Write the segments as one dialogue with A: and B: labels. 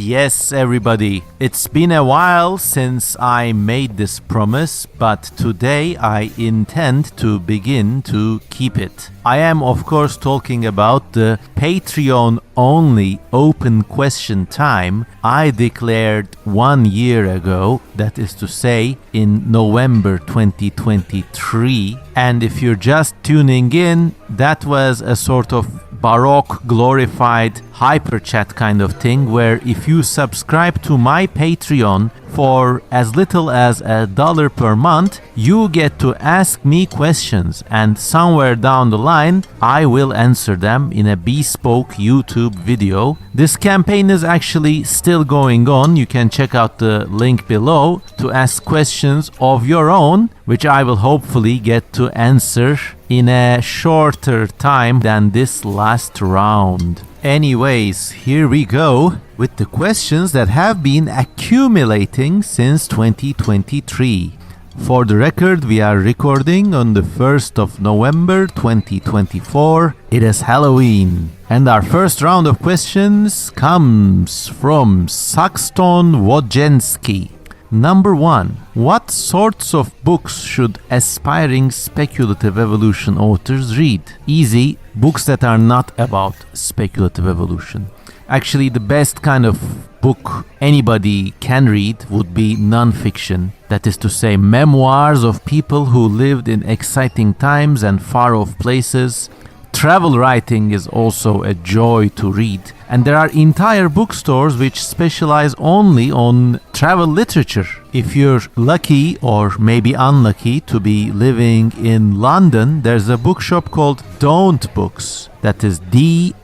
A: Yes, everybody, it's been a while since I made this promise, but today I intend to begin to keep it. I am, of course, talking about the Patreon-only open question time I declared 1 year ago, that is to say, in November 2023. And if you're just tuning in, that was a sort of Baroque glorified hyper chat kind of thing, where if you subscribe to my Patreon for as little as $1 per month, you get to ask me questions, and somewhere down the line I will answer them in a bespoke YouTube video. This campaign is actually still going on. You can check out the link below to ask questions of your own, which I will hopefully get to answer in a shorter time than this last round. Anyways, here we go with the questions that have been accumulating since 2023. For the record, we are recording on the 1st of November 2024. It is Halloween. And our first round of questions comes from Saxton Wojensky. Number 1. What sorts of books should aspiring speculative evolution authors read? Easy, books that are not about speculative evolution. Actually, the best kind of book anybody can read would be non-fiction. That is to say, memoirs of people who lived in exciting times and far-off places. Travel writing is also a joy to read, and there are entire bookstores which specialize only on travel literature. If you're lucky or maybe unlucky to be living in London, there's a bookshop called Don't Books, that is DAUNT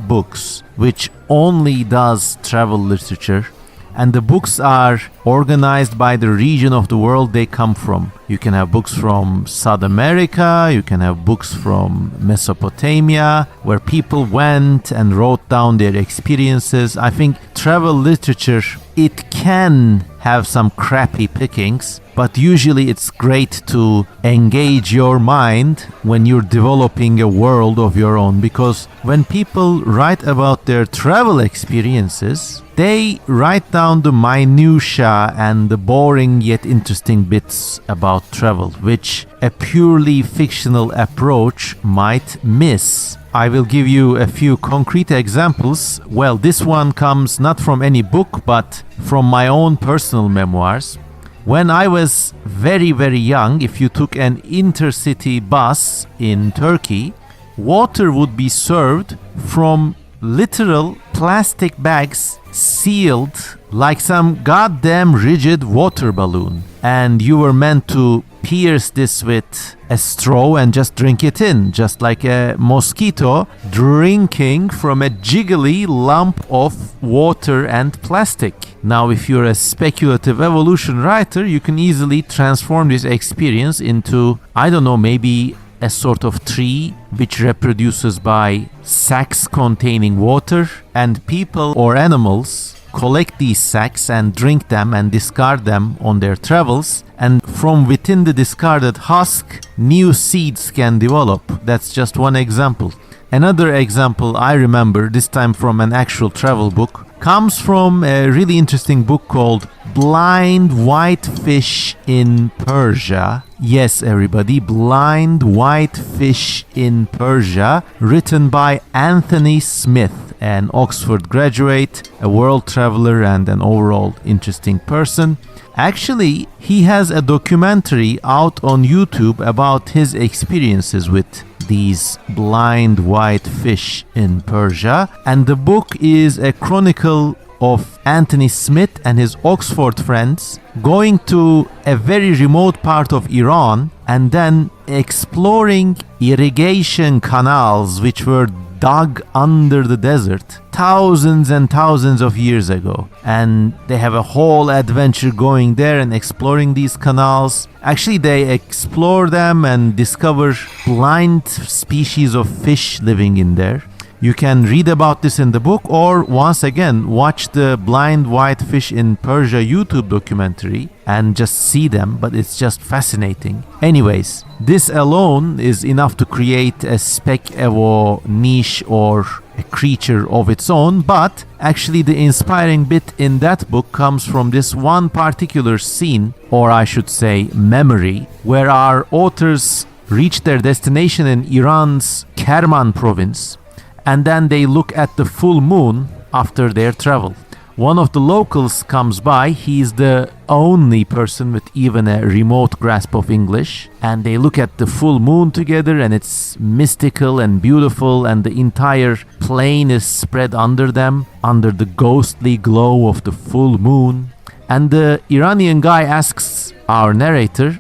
A: Books, which only does travel literature. And the books are organized by the region of the world they come from. You can have books from South America, you can have books from Mesopotamia, where people went and wrote down their experiences. I think travel literature, it can have some crappy pickings, but usually it's great to engage your mind when you're developing a world of your own, because when people write about their travel experiences, they write down the minutiae and the boring yet interesting bits about travel, which a purely fictional approach might miss. I will give you a few concrete examples. Well, this one comes not from any book, but from my own personal memoirs. When I was very, very young, if you took an intercity bus in Turkey, water would be served from literal plastic bags sealed like some goddamn rigid water balloon. And you were meant to pierce this with a straw and just drink it in, just like a mosquito drinking from a jiggly lump of water and plastic. Now, if you're a speculative evolution writer, you can easily transform this experience into, I don't know, maybe a sort of tree which reproduces by sacks containing water, and people or animals collect these sacks and drink them and discard them on their travels, and from within the discarded husk, new seeds can develop. That's just one example. Another example I remember, this time from an actual travel book, comes from a really interesting book called Blind White Fish in Persia. Yes, everybody, Blind White Fish in Persia, written by Anthony Smith, an Oxford graduate, a world traveler, and an overall interesting person. Actually, he has a documentary out on YouTube about his experiences with these blind white fish in Persia, and the book is a chronicle of Anthony Smith and his Oxford friends going to a very remote part of Iran and then exploring irrigation canals which were dug under the desert thousands and thousands of years ago. And they have a whole adventure going there and exploring these canals. Actually, they explore them and discover blind species of fish living in there. You can read about this in the book, or once again watch the Blind White Fish in Persia YouTube documentary and just see them, but it's just fascinating. Anyways, this alone is enough to create a spec evo niche or a creature of its own, but actually the inspiring bit in that book comes from this one particular scene, or I should say memory, where our authors reach their destination in Iran's Kerman province, and then they look at the full moon after their travel. One of the locals comes by. He's the only person with even a remote grasp of English, and they look at the full moon together, and it's mystical and beautiful, and the entire plain is spread under them, under the ghostly glow of the full moon. And the Iranian guy asks our narrator,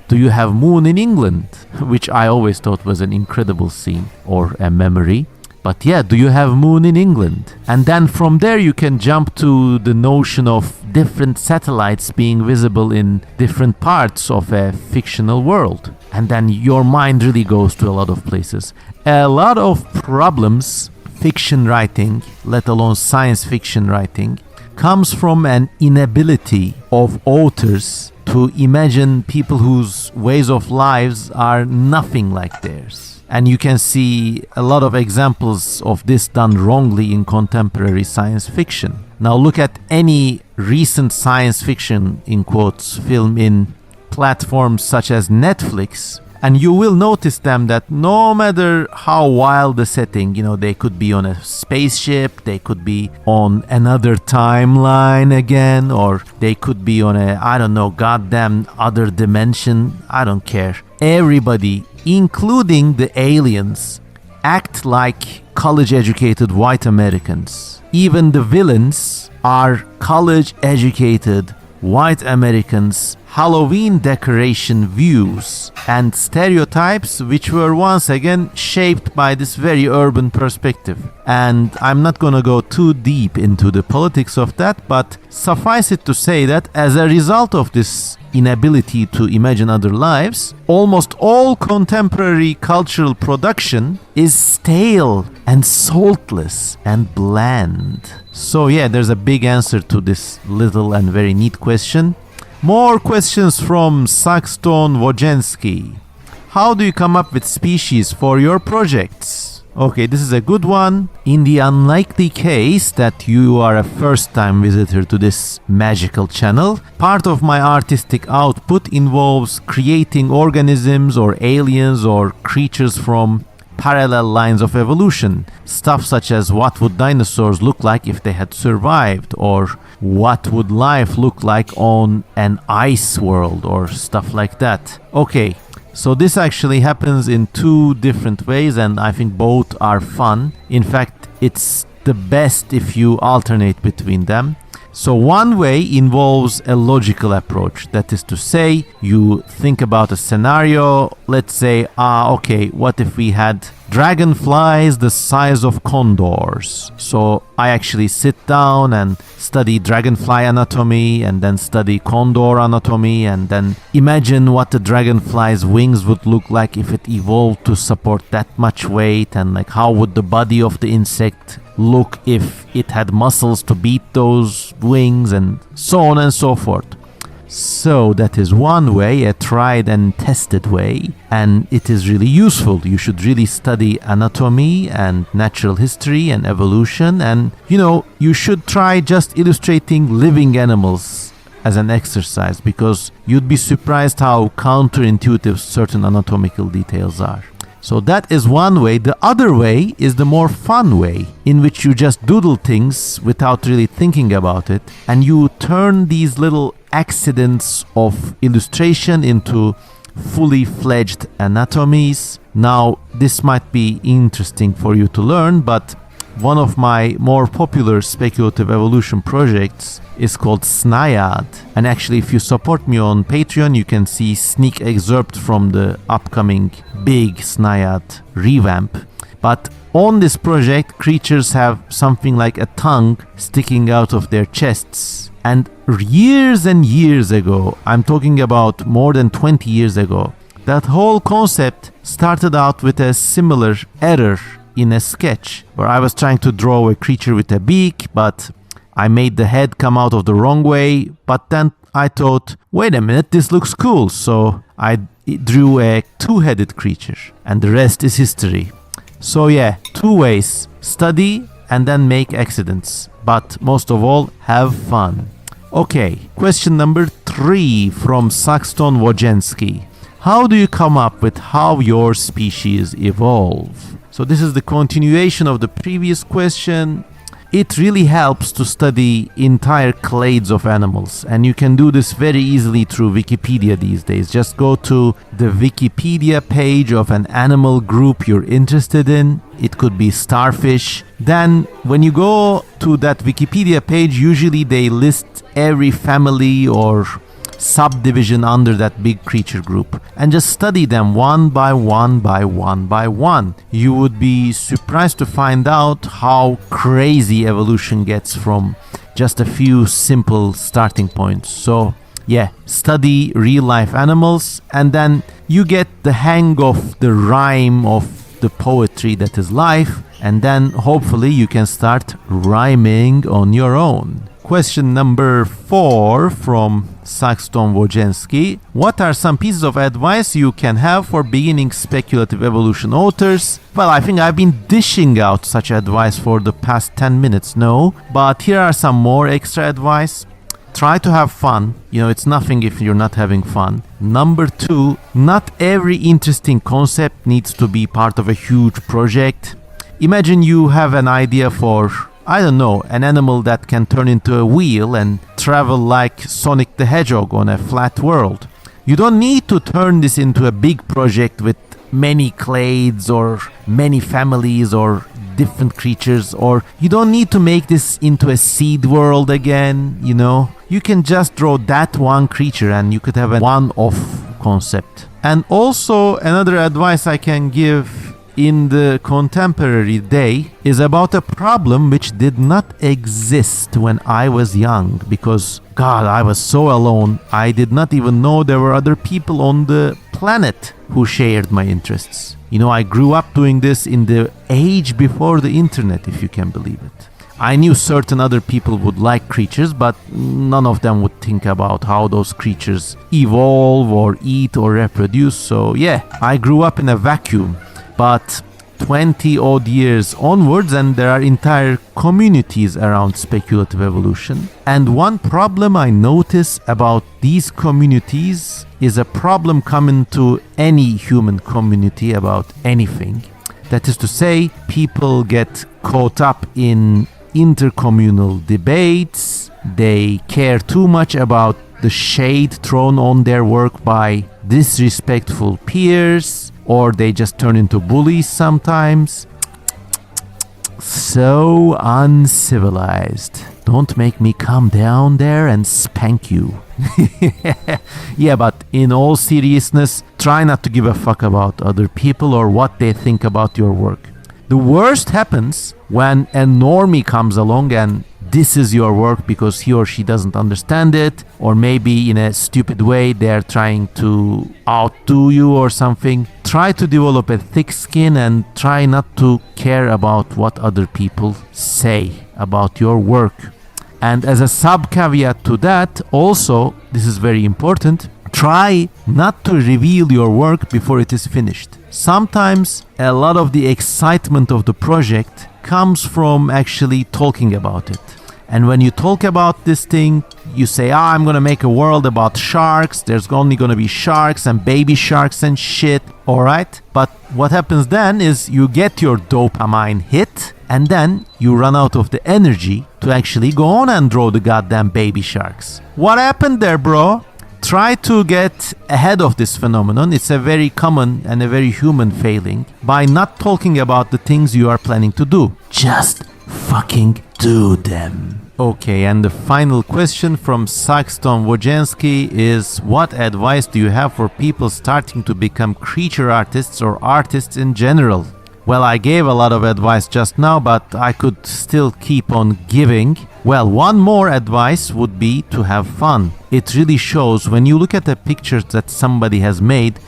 A: do you have moon in England? Which I always thought was an incredible scene or a memory. But yeah, do you have moon in England? And then from there you can jump to the notion of different satellites being visible in different parts of a fictional world. And then your mind really goes to a lot of places. A lot of problems, fiction writing, let alone science fiction writing, comes from an inability of authors to imagine people whose ways of lives are nothing like theirs. And you can see a lot of examples of this done wrongly in contemporary science fiction. Now look at any recent science fiction, in quotes, film in platforms such as Netflix, and you will notice them that no matter how wild the setting, they could be on a spaceship, they could be on another timeline again, or they could be on a, goddamn other dimension, I don't care. Everybody, including the aliens, act like college-educated white Americans. Even the villains are college-educated white Americans, Halloween decoration views and stereotypes which were once again shaped by this very urban perspective. And I'm not gonna go too deep into the politics of that, but suffice it to say that as a result of this inability to imagine other lives, almost all contemporary cultural production is stale and saltless and bland. So yeah, there's a big answer to this little and very neat question. More questions from Saxton Wojensky. How do you come up with species for your projects? Okay, this is a good one. In the unlikely case that you are a first-time visitor to this magical channel, part of my artistic output involves creating organisms or aliens or creatures from parallel lines of evolution. Stuff such as what would dinosaurs look like if they had survived, or what would life look like on an ice world, or stuff like that. Okay, so this actually happens in two different ways, and I think both are fun. In fact, it's the best if you alternate between them. So one way involves a logical approach. That is to say, you think about a scenario. Let's say, okay, what if we had dragonflies the size of condors? So I actually sit down and study dragonfly anatomy, and then study condor anatomy, and then imagine what the dragonfly's wings would look like if it evolved to support that much weight, and like how would the body of the insect look if it had muscles to beat those wings, and so on and so forth. So that is one way, a tried and tested way, and it is really useful. You should really study anatomy and natural history and evolution, and you should try just illustrating living animals as an exercise, because you'd be surprised how counterintuitive certain anatomical details are. So that is one way. The other way is the more fun way, in which you just doodle things without really thinking about it, and you turn these little accidents of illustration into fully fledged anatomies. Now, this might be interesting for you to learn, but one of my more popular speculative evolution projects is called Snaiad. And actually, if you support me on Patreon, you can see sneak excerpts from the upcoming big Snaiad revamp. But on this project, creatures have something like a tongue sticking out of their chests. And years and years ago, I'm talking about more than 20 years ago, that whole concept started out with a similar error in a sketch where I was trying to draw a creature with a beak, but I made the head come out of the wrong way. But then I thought, wait a minute, this looks cool. So I drew a two-headed creature, and the rest is history. So yeah, 2 ways: study and then make accidents. But most of all, have fun. Okay, question number 3 from Saxton Wojensky. How do you come up with how your species evolve? So this is the continuation of the previous question. It really helps to study entire clades of animals, and you can do this very easily through Wikipedia these days. Just go to the Wikipedia page of an animal group you're interested in. It could be starfish. Then when you go to that Wikipedia page, usually they list every family or subdivision under that big creature group, and just study them one by one by one by one. You would be surprised to find out how crazy evolution gets from just a few simple starting points. So yeah, study real life animals, and then you get the hang of the rhyme of the poetry that is life, and then hopefully you can start rhyming on your own. Question number 4 from Saxton Wojensky. What are some pieces of advice you can have for beginning speculative evolution authors? Well, I think I've been dishing out such advice for the past 10 minutes, no? But here are some more extra advice. Try to have fun. It's nothing if you're not having fun. Number 2, not every interesting concept needs to be part of a huge project. Imagine you have an idea for, I don't know, an animal that can turn into a wheel and travel like Sonic the Hedgehog on a flat world. You don't need to turn this into a big project with many clades or many families or different creatures, or you don't need to make this into a seed world again, You can just draw that one creature and you could have a one-off concept. And also another advice I can give in the contemporary day is about a problem which did not exist when I was young, because God, I was so alone. I did not even know there were other people on the planet who shared my interests. I grew up doing this in the age before the internet, if you can believe it. I knew certain other people would like creatures, but none of them would think about how those creatures evolve or eat or reproduce. So yeah, I grew up in a vacuum. But 20 odd years onwards, and there are entire communities around speculative evolution. And one problem I notice about these communities is a problem common to any human community about anything. That is to say, people get caught up in intercommunal debates. They care too much about the shade thrown on their work by disrespectful peers, or they just turn into bullies sometimes. So uncivilized. Don't make me come down there and spank you. Yeah, but in all seriousness, try not to give a fuck about other people or what they think about your work. The worst happens when a normie comes along and disses your work because he or she doesn't understand it, or maybe in a stupid way they're trying to outdo you or something. Try to develop a thick skin and try not to care about what other people say about your work. And as a sub caveat to that, also, this is very important, try not to reveal your work before it is finished. Sometimes a lot of the excitement of the project comes from actually talking about it. And when you talk about this thing, you say, I'm gonna make a world about sharks. There's only gonna be sharks and baby sharks and shit, alright? But what happens then is you get your dopamine hit, and then you run out of the energy to actually go on and draw the goddamn baby sharks. What happened there, bro? Try to get ahead of this phenomenon. It's a very common and a very human failing by not talking about the things you are planning to do. Just fucking do them. Okay, and the final question from Saxton Wojensky is, what advice do you have for people starting to become creature artists or artists in general? Well, I gave a lot of advice just now, but I could still keep on giving. Well, one more advice would be to have fun. It really shows when you look at the pictures that somebody has made,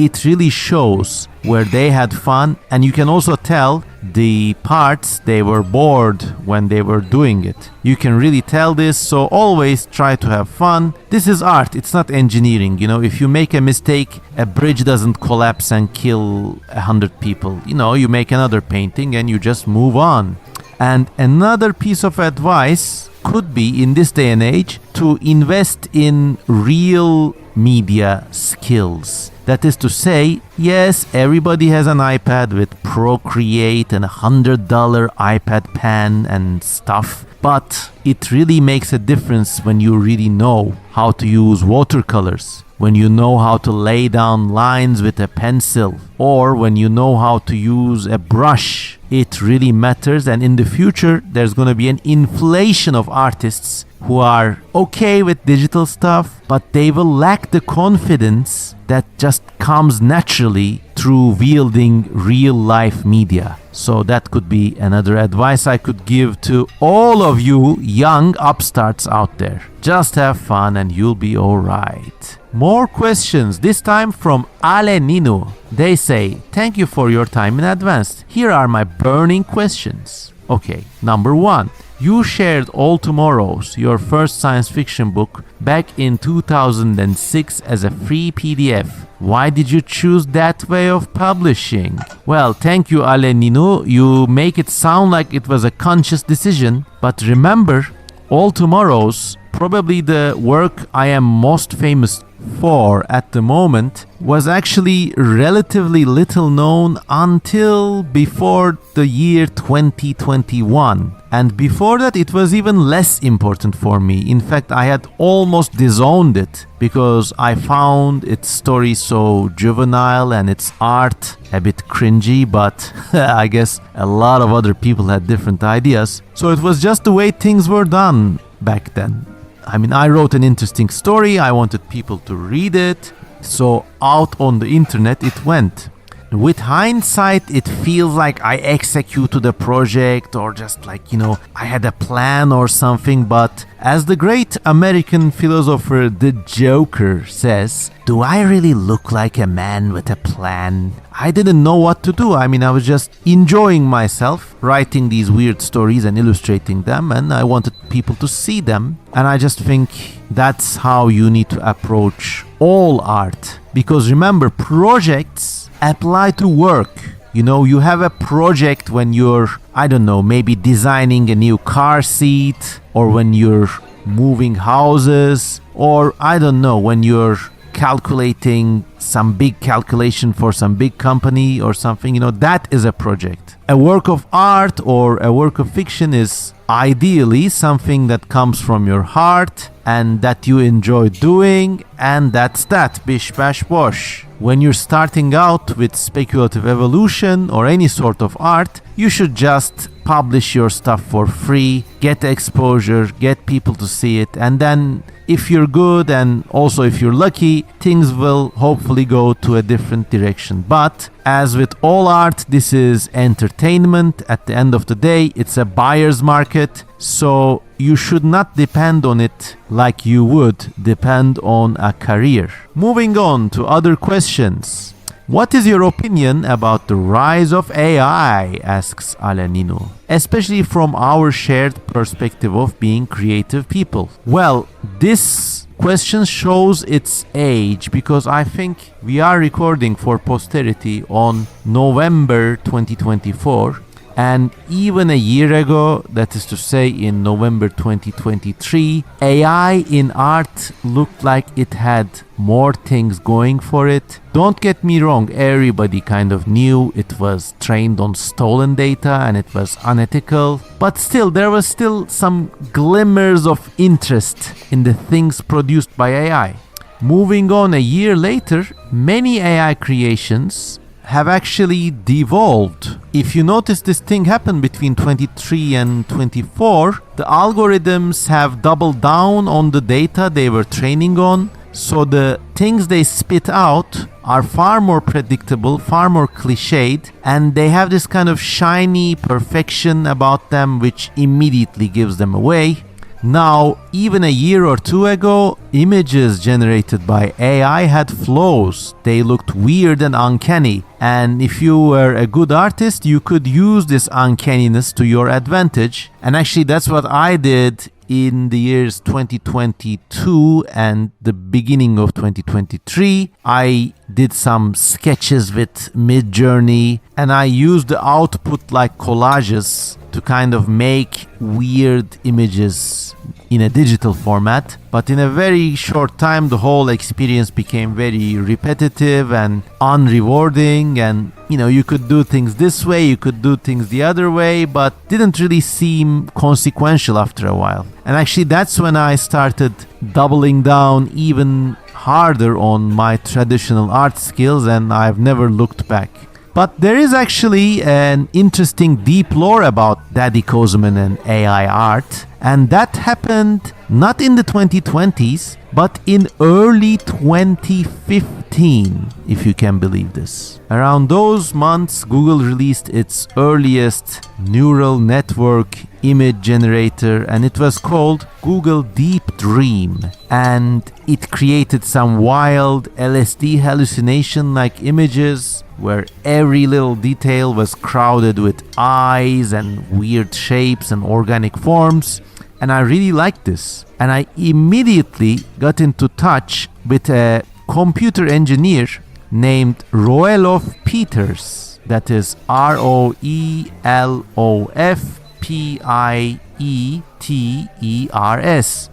A: it really shows where they had fun, and you can also tell the parts they were bored when they were doing it. You can really tell this, so always try to have fun. This is art, it's not engineering. If you make a mistake, a bridge doesn't collapse and kill 100 people. You make another painting and you just move on. And another piece of advice could be, in this day and age, to invest in real media skills. That is to say, yes, everybody has an iPad with Procreate and $100 iPad pen and stuff, but it really makes a difference when you really know how to use watercolors, when you know how to lay down lines with a pencil, or when you know how to use a brush. It really matters, and in the future there's going to be an inflation of artists who are okay with digital stuff, but they will lack the confidence that just comes naturally through wielding real life media. So that could be another advice I could give to all of you young upstarts out there. Just have fun and you'll be alright. More questions, this time from Ale Ninu. They say, thank you for your time in advance. Here are my burning questions. Okay, number 1. You shared All Tomorrows, your first science fiction book, back in 2006 as a free PDF. Why did you choose that way of publishing? Well, thank you, Ale Ninu. You make it sound like it was a conscious decision, but remember, All Tomorrows, probably the work I am most famous for at the moment, was actually relatively little known until before the year 2021. And before that, it was even less important for me. In fact, I had almost disowned it because I found its story so juvenile and its art a bit cringy, but I guess a lot of other people had different ideas. So it was just the way things were done back then. I wrote an interesting story, I wanted people to read it, so out on the internet it went. With hindsight, it feels like I executed a project or just I had a plan or something, but as the great American philosopher The Joker says, do I really look like a man with a plan? I didn't know what to do. I was just enjoying myself, writing these weird stories and illustrating them, and I wanted people to see them. And I just think that's how you need to approach all art. Because remember, projects apply to work. You have a project when you're, maybe designing a new car seat, or when you're moving houses, or when you're calculating some big calculation for some big company or something. That is a project. A work of art or a work of fiction is ideally something that comes from your heart and that you enjoy doing, and that's that. Bish bash bosh. When you're starting out with speculative evolution or any sort of art, you should just publish your stuff for free, get exposure, get people to see it, and then if you're good and also if you're lucky, things will hopefully go to a different direction. But as with all art, this is entertainment. At the end of the day, it's a buyer's market, so you should not depend on it like you would depend on a career. Moving on to other questions. What is your opinion about the rise of AI? Asks Alenino, especially from our shared perspective of being creative people. Well, this question shows its age because I think we are recording for posterity on November 2024. And even a year ago, that is to say in November 2023, AI in art looked like it had more things going for it. Don't get me wrong, everybody kind of knew it was trained on stolen data and it was unethical. But still, there was still some glimmers of interest in the things produced by AI. Moving on a year later, many AI creations have actually devolved. If you notice, this thing happened between 23 and 24. The algorithms have doubled down on the data they were training on, so the things they spit out are far more predictable, far more cliched, and they have this kind of shiny perfection about them which immediately gives them away. Now, even a year or two ago, images generated by AI had flaws. They looked weird and uncanny. And if you were a good artist, you could use this uncanniness to your advantage. And actually, that's what I did in the years 2022 and the beginning of 2023. I did some sketches with MidJourney, and I used the output like collages to kind of make weird images in a digital format. But in a very short time, the whole experience became very repetitive and unrewarding. And you could do things this way, you could do things the other way, but didn't really seem consequential after a while. And actually, that's when I started doubling down even harder on my traditional art skills, and I've never looked back. But there is actually an interesting deep lore about Daddy Kozuman and AI art, and that happened not in the 2020s, but in early 2015, if you can believe this. Around those months, Google released its earliest neural network image generator, and it was called Google Deep Dream. And it created some wild LSD hallucination-like images where every little detail was crowded with eyes and weird shapes and organic forms. And I really liked this. And I immediately got into touch with a computer engineer named Roelof Peters. That is ROELOFPIETERS.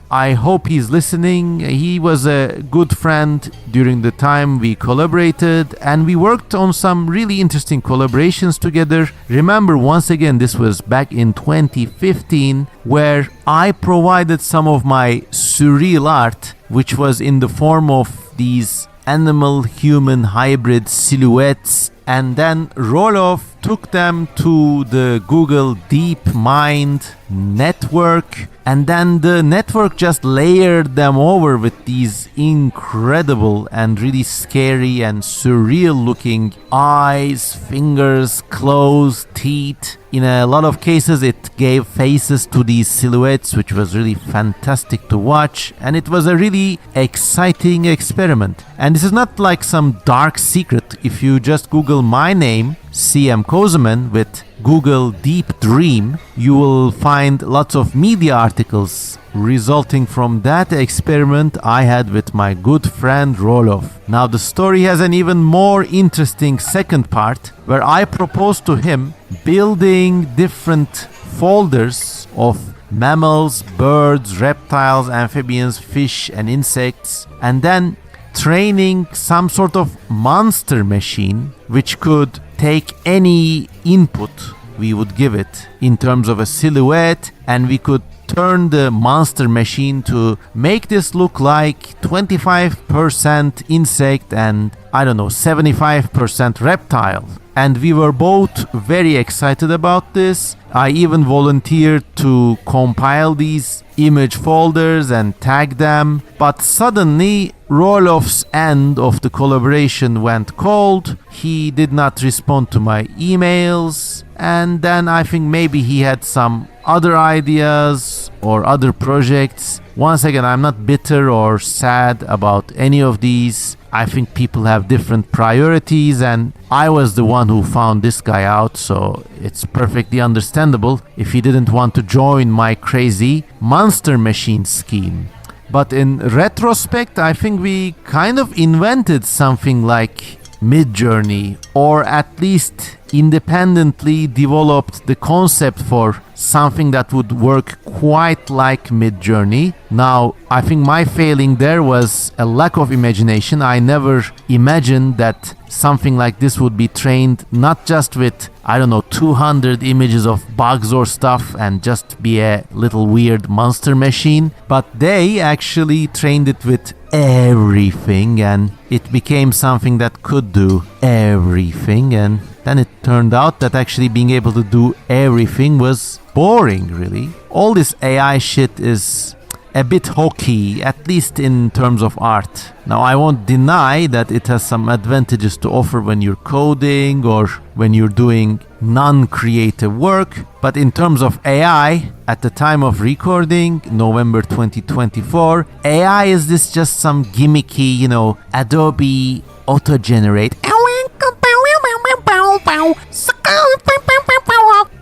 A: I hope he's listening. He was a good friend during the time we collaborated, and we worked on some really interesting collaborations together. Remember, once again, this was back in 2015, where I provided some of my surreal art, which was in the form of these animal-human hybrid silhouettes, and then Roelof took them to the Google DeepMind network, and then the network just layered them over with these incredible and really scary and surreal looking eyes, fingers, claws, teeth. In a lot of cases, it gave faces to these silhouettes, which was really fantastic to watch, and it was a really exciting experiment. And this is not like some dark secret. If you just Google my name, CM Kozuman, with Google Deep Dream, you will find lots of media articles resulting from that experiment I had with my good friend Roelof. Now the story has an even more interesting second part, where I proposed to him building different folders of mammals, birds, reptiles, amphibians, fish and insects, and then training some sort of monster machine which could take any input we would give it in terms of a silhouette, and we could turn the monster machine to make this look like 25% insect and 75% reptile. And we were both very excited about this. I even volunteered to compile these image folders and tag them. But suddenly, Roelof's end of the collaboration went cold. He did not respond to my emails. And then I think maybe he had some other ideas or other projects. Once again, I'm not bitter or sad about any of these. I think people have different priorities, and I was the one who found this guy out, so it's perfectly understandable if he didn't want to join my crazy monster machine scheme. But in retrospect, I think we kind of invented something like MidJourney, or at least independently developed the concept for something that would work quite like MidJourney. Now, I think my failing there was a lack of imagination. I never imagined that something like this would be trained not just with 200 images of bugs or stuff and just be a little weird monster machine, but they actually trained it with everything, and it became something that could do everything. And then it turned out that actually being able to do everything was boring, really. All this AI shit is a bit hokey, at least in terms of art. Now, I won't deny that it has some advantages to offer when you're coding or when you're doing non-creative work, but in terms of AI, at the time of recording, November 2024, AI is this just some gimmicky, Adobe auto-generate.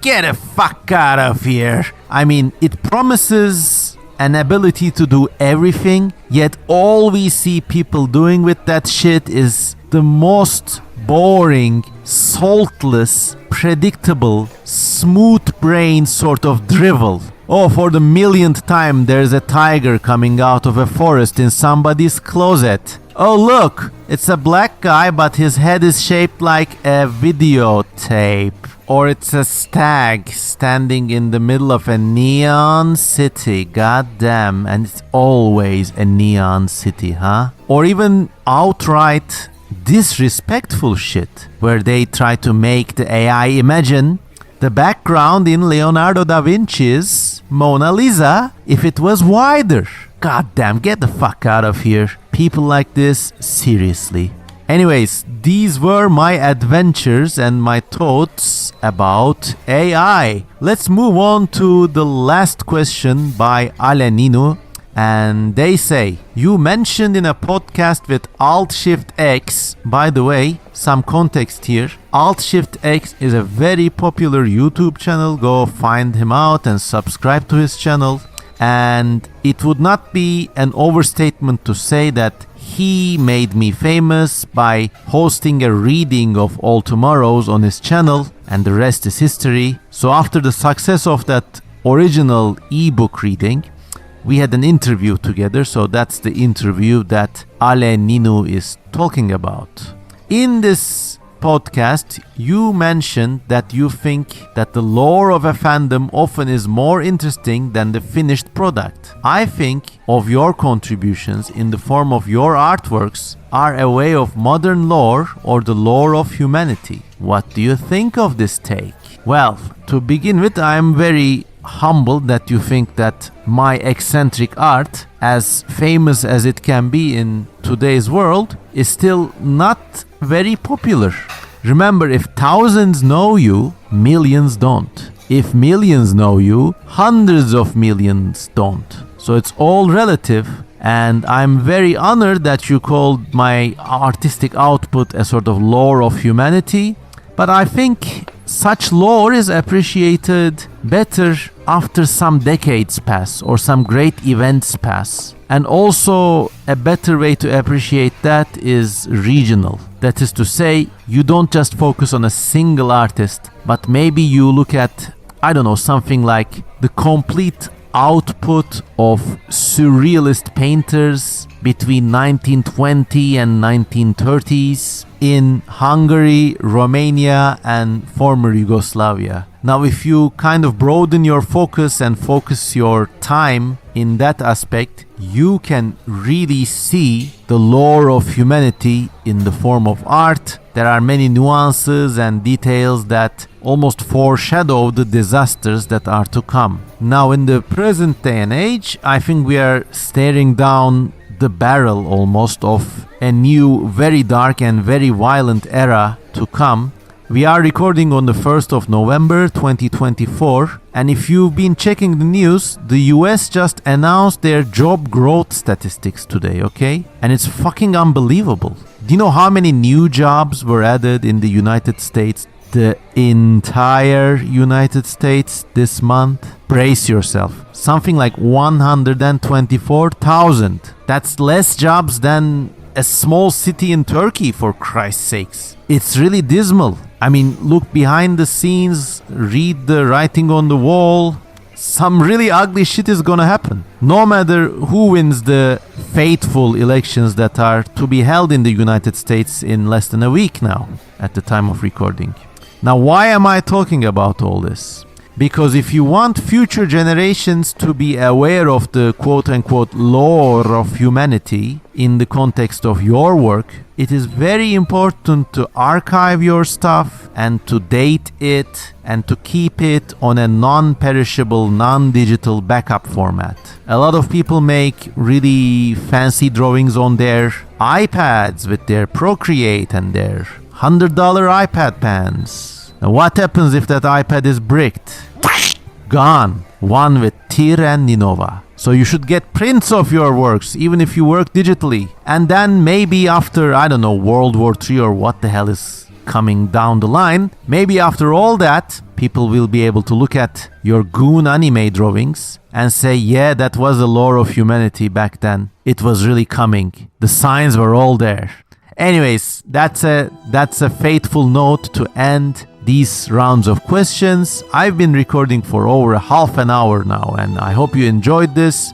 A: Get the fuck out of here. I mean, it promises an ability to do everything, yet all we see people doing with that shit is the most boring, saltless, predictable, smooth brain sort of drivel. Oh, for the millionth time, there's a tiger coming out of a forest in somebody's closet. Oh, look, it's a black guy, but his head is shaped like a videotape. Or it's a stag standing in the middle of a neon city. Goddamn, and it's always a neon city, huh? Or even outright disrespectful shit, where they try to make the AI imagine the background in Leonardo da Vinci's Mona Lisa if it was wider. Goddamn, get the fuck out of here. People like this, seriously. Anyways, these were my adventures and my thoughts about AI. Let's move on to the last question by Ale Ninu. And they say, you mentioned in a podcast with Alt-Shift-X, by the way, some context here, Alt-Shift-X is a very popular YouTube channel. Go find him out and subscribe to his channel. And it would not be an overstatement to say that he made me famous by hosting a reading of All Tomorrows on his channel, and the rest is history. So after the success of that original ebook reading, we had an interview together, so that's the interview that Ale Ninu is talking about. In this podcast, you mentioned that you think that the lore of a fandom often is more interesting than the finished product. I think of your contributions in the form of your artworks are a way of modern lore or the lore of humanity. What do you think of this take? Well, to begin with, I am very humbled that you think that my eccentric art, as famous as it can be in today's world, is still not very popular. Remember, if thousands know you, millions don't. If millions know you, hundreds of millions don't. So it's all relative, and I'm very honored that you called my artistic output a sort of lore of humanity. But I think such lore is appreciated better after some decades pass or some great events pass. And also a better way to appreciate that is regional. That is to say, you don't just focus on a single artist, but maybe you look at, something like the complete output of surrealist painters between 1920 and 1930s in Hungary, Romania, and former Yugoslavia. Now, if you kind of broaden your focus and focus your time in that aspect, you can really see the lore of humanity in the form of art. There are many nuances and details that almost foreshadow the disasters that are to come. Now, in the present day and age, I think we are staring down the barrel almost of a new, very dark and very violent era to come. We are recording on the 1st of November 2024, and if you've been checking the news, the US just announced their job growth statistics today, okay? And it's fucking unbelievable. Do you know how many new jobs were added in the United States? The entire United States this month? Brace yourself. Something like 124,000. That's less jobs than a small city in Turkey, for Christ's sakes. It's really dismal. I mean, look behind the scenes, read the writing on the wall. Some really ugly shit is gonna happen. No matter who wins the fateful elections that are to be held in the United States in less than a week now, at the time of recording. Now, why am I talking about all this? Because if you want future generations to be aware of the quote-unquote lore of humanity in the context of your work, it is very important to archive your stuff and to date it and to keep it on a non-perishable, non-digital backup format. A lot of people make really fancy drawings on their iPads with their Procreate and their $100 iPad pens. Now what happens if that iPad is bricked? Gone. One with Tir and Ninova. So you should get prints of your works, even if you work digitally. And then maybe after, I don't know, World War III or what the hell is coming down the line, maybe after all that, people will be able to look at your goon anime drawings and say, yeah, that was the lore of humanity back then. It was really coming. The signs were all there. Anyways, that's a fateful note to end these rounds of questions. I've been recording for over a half an hour now, and I hope you enjoyed this.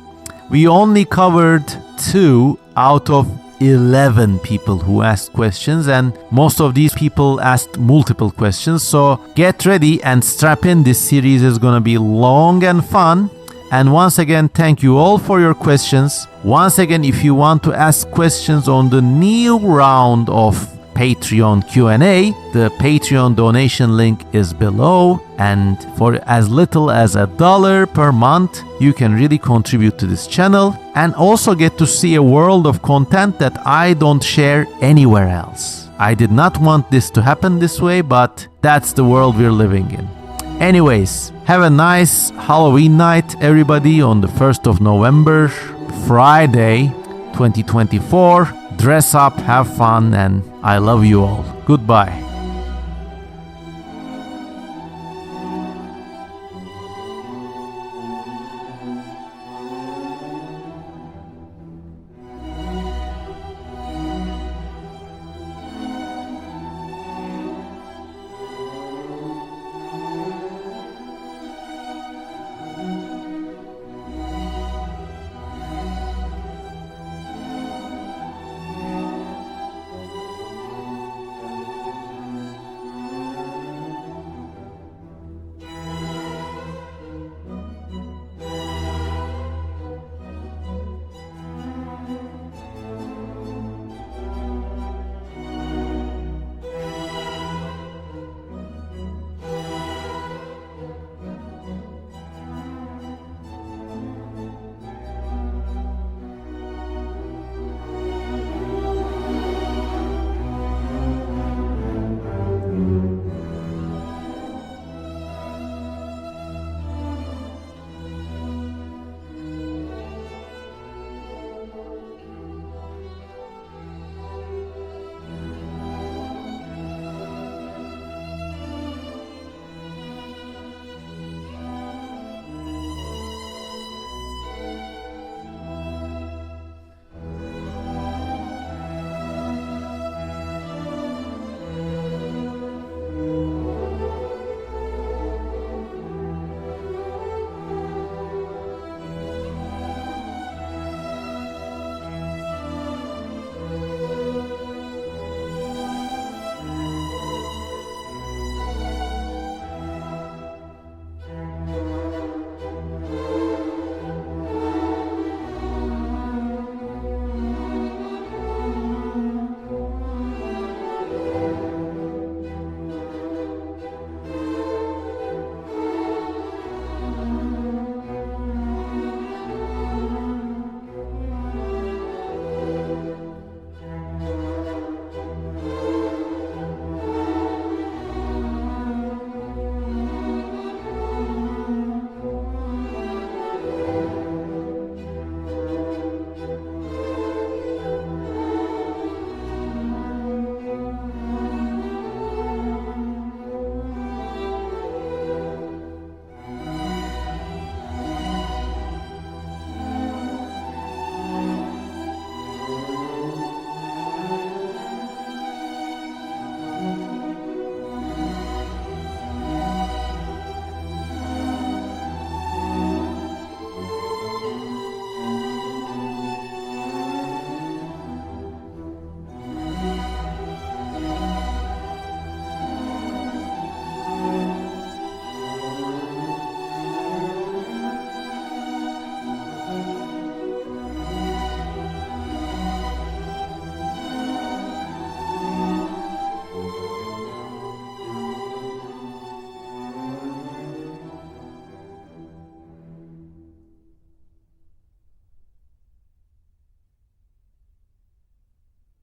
A: We only covered 2 out of 11 people who asked questions, and most of these people asked multiple questions. So get ready and strap in. This series is gonna be long and fun. And once again, thank you all for your questions. Once again, if you want to ask questions on the new round of Patreon Q&A, the Patreon donation link is below, and for as little as $1 per month, you can really contribute to this channel and also get to see a world of content that I don't share anywhere else. I did not want this to happen this way, but that's the world we're living in. Anyways, have a nice Halloween night, everybody, on the 1st of November, Friday, 2024. Dress up, have fun, and I love you all. Goodbye.